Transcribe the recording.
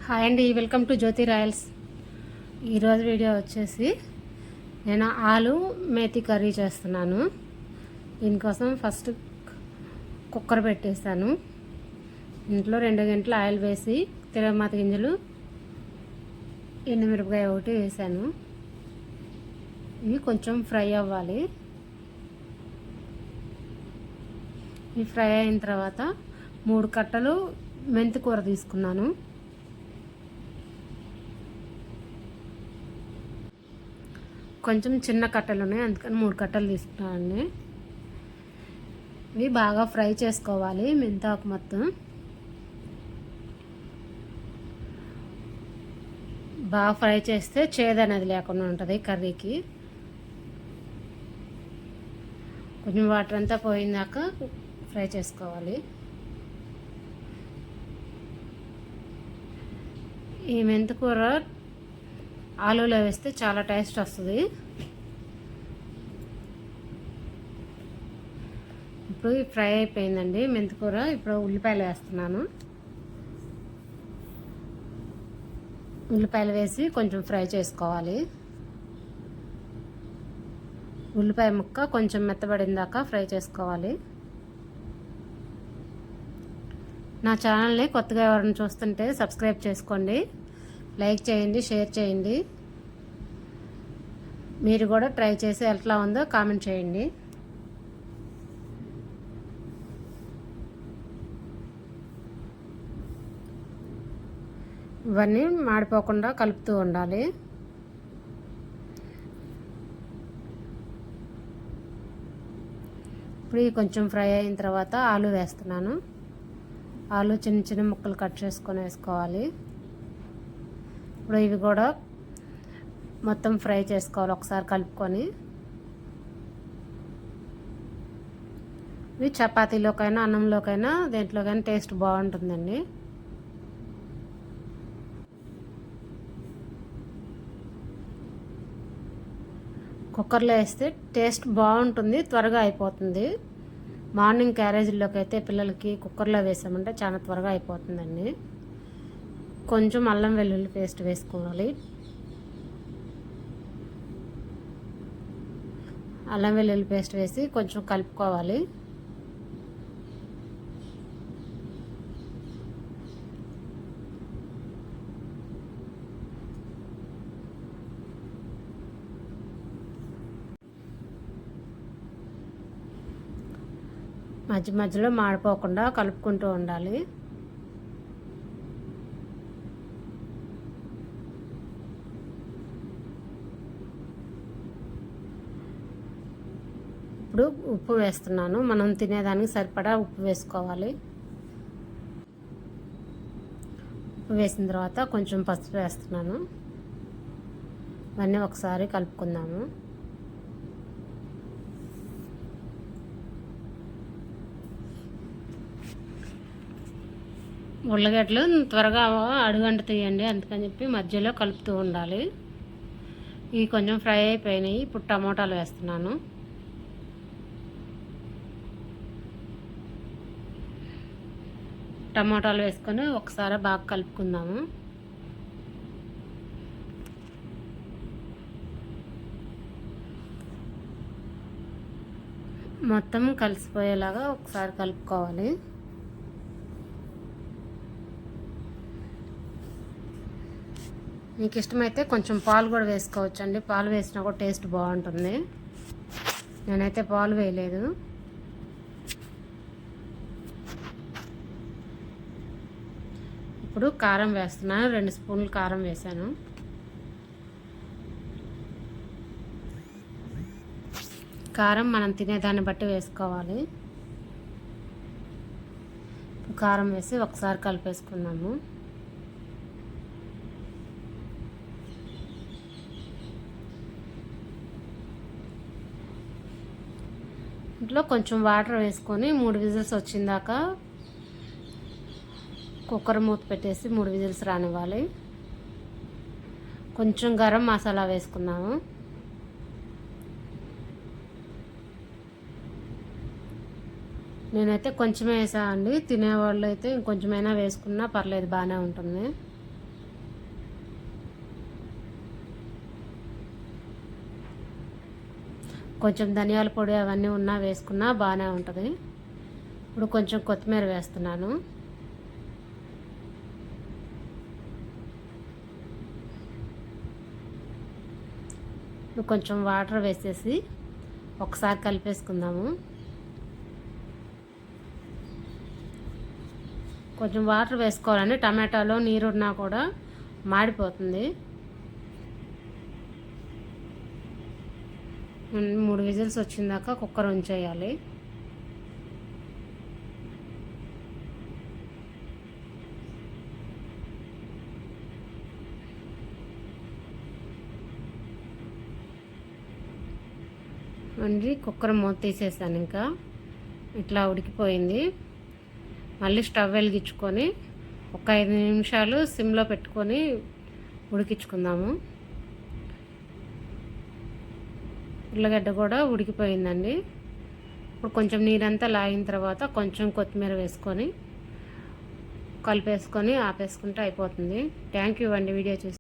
Hi అండి, welcome to Jyothi Royals. ఈరోజు video వచ్చేసి నేను ఆలు మేతి కర్రీ చేస్తున్నాను. దీనికోసం ఫస్ట్ కుక్కర్ పెట్టేస్తాను. ఇంట్లో 2 గంటలు ఆయిల్ వేసి తిరగమాత గింజలు ఎండుమిరపకాయ ఒకటి వేసాను. ఇవి కొంచెం ఫ్రై అవ్వాలి. ఇవి ఫ్రై అయిన తర్వాత 3 కట్టలు మెంతి కూర తీసుకున్నాను. కొంచెం చిన్న కట్టలు ఉన్నాయి, అందుకని 3 కట్టలు తీసుకున్నానండి. ఇవి బాగా ఫ్రై చేసుకోవాలి. మెంతాకు మొత్తం బాగా ఫ్రై చేస్తే చేదు అనేది లేకుండా ఉంటుంది కర్రీకి. కొంచెం వాటర్ అంతా పోయిందాక ఫ్రై చేసుకోవాలి. ఈ మెంతికూర ఆలూలో వేస్తే చాలా టేస్ట్ వస్తుంది. ఇప్పుడు ఫ్రై అయిపోయిందండి మెంతికూర. ఇప్పుడు ఉల్లిపాయలు వేస్తున్నాను. ఉల్లిపాయలు వేసి కొంచెం ఫ్రై చేసుకోవాలి. ఉల్లిపాయ ముక్క కొంచెం మెత్తబడిందాక ఫ్రై చేసుకోవాలి. నా ఛానల్ని కొత్తగా ఎవరైనా చూస్తుంటే సబ్స్క్రైబ్ చేసుకోండి, లైక్ చేయండి, షేర్ చేయండి. మీరు కూడా ట్రై చేసి ఎట్లా ఉందో కామెంట్ చేయండి. ఇవన్నీ మాడిపోకుండా కలుపుతూ ఉండాలి. ఇప్పుడు కొంచెం ఫ్రై అయిన తర్వాత ఆలు వేస్తున్నాను. ఆలు చిన్న చిన్న ముక్కలు కట్ చేసుకొని వేసుకోవాలి. ఇప్పుడు ఇవి కూడా మొత్తం ఫ్రై చేసుకోవాలి ఒకసారి కలుపుకొని. ఇవి చపాతీలోకైనా అన్నంలోకైనా దేంట్లోకైనా టేస్ట్ బాగుంటుందండి. కుక్కర్లో వేస్తే టేస్ట్ బాగుంటుంది, త్వరగా అయిపోతుంది. మార్నింగ్ క్యారేజీల్లోకి అయితే పిల్లలకి కుక్కర్లో వేసామంటే చాలా త్వరగా అయిపోతుందండి. కొంచెం అల్లం వెల్లుల్లి పేస్ట్ వేసుకోవాలి. అల్లం వెల్లుల్లి పేస్ట్ వేసి కొంచెం కలుపుకోవాలి. మధ్య మధ్యలో మాడిపోకుండా కలుపుకుంటూ ఉండాలి. ఇప్పుడు ఉప్పు వేస్తున్నాను. మనం తినేదానికి సరిపడా ఉప్పు వేసుకోవాలి. ఉప్పు వేసిన తర్వాత కొంచెం పసుపు వేస్తున్నాను. ఇవన్నీ ఒకసారి కలుపుకుందాము. ఉల్లగడ్డలు త్వరగా అడుగంట తీయండి, అందుకని చెప్పి మధ్యలో కలుపుతూ ఉండాలి. ఇవి కొంచెం ఫ్రై అయిపోయినాయి. ఇప్పుడు టమోటాలు వేస్తున్నాను. టమాటాలు వేసుకొని ఒకసారి బాగా కలుపుకుందాము. మొత్తం కలిసిపోయేలాగా ఒకసారి కలుపుకోవాలి. మీకు ఇష్టమైతే కొంచెం పాలు కూడా వేసుకోవచ్చు అండి. పాలు వేసినా కూడా టేస్ట్ బాగుంటుంది. నేనైతే పాలు వేయలేదు. ఇప్పుడు కారం వేస్తున్నాను. 2 స్పూన్లు కారం వేసాను. కారం మనం తినేదాన్ని బట్టి వేసుకోవాలి. కారం వేసి ఒకసారి కలిపేసుకున్నాము. ఇంట్లో కొంచెం వాటర్ వేసుకొని 3 విజిల్స్ వచ్చిందాక కుక్కర్ మూత పెట్టేసి 3 విజిల్స్ రానివ్వాలి. కొంచెం గరం మసాలా వేసుకున్నాము. నేనైతే కొంచెమే వేసాను అండి. తినేవాళ్ళు అయితే ఇంకొంచెమైనా వేసుకున్నా పర్లేదు, బాగానే ఉంటుంది. కొంచెం ధనియాల పొడి అవన్నీ ఉన్నా వేసుకున్నా బాగానే ఉంటుంది. ఇప్పుడు కొంచెం కొత్తిమీర వేస్తున్నాను. కొంచెం వాటర్ వేసేసి ఒకసారి కలిపేసుకుందాము. కొంచెం వాటర్ వేసుకోవాలండి, టమాటాలో నీరున్నా కూడా మాడిపోతుంది. 3 విజిల్స్ వచ్చిందాక కుక్కర్ ఉంచేయాలి. అండి కుక్కర్ మూత తీసేసాను. ఇంకా ఇట్లా ఉడికిపోయింది. మళ్ళీ స్టవ్ వెలిగించుకొని ఒక 5 నిమిషాలు సిమ్లో పెట్టుకొని ఉడికించుకుందాము. ఉల్లగడ్డ కూడా ఉడికిపోయిందండి. ఇప్పుడు కొంచెం నీరంతా లాగిన తర్వాత కొంచెం కొత్తిమీర వేసుకొని కలిపేసుకొని ఆపేసుకుంటే అయిపోతుంది. థ్యాంక్ యూ అండి వీడియో చూసి.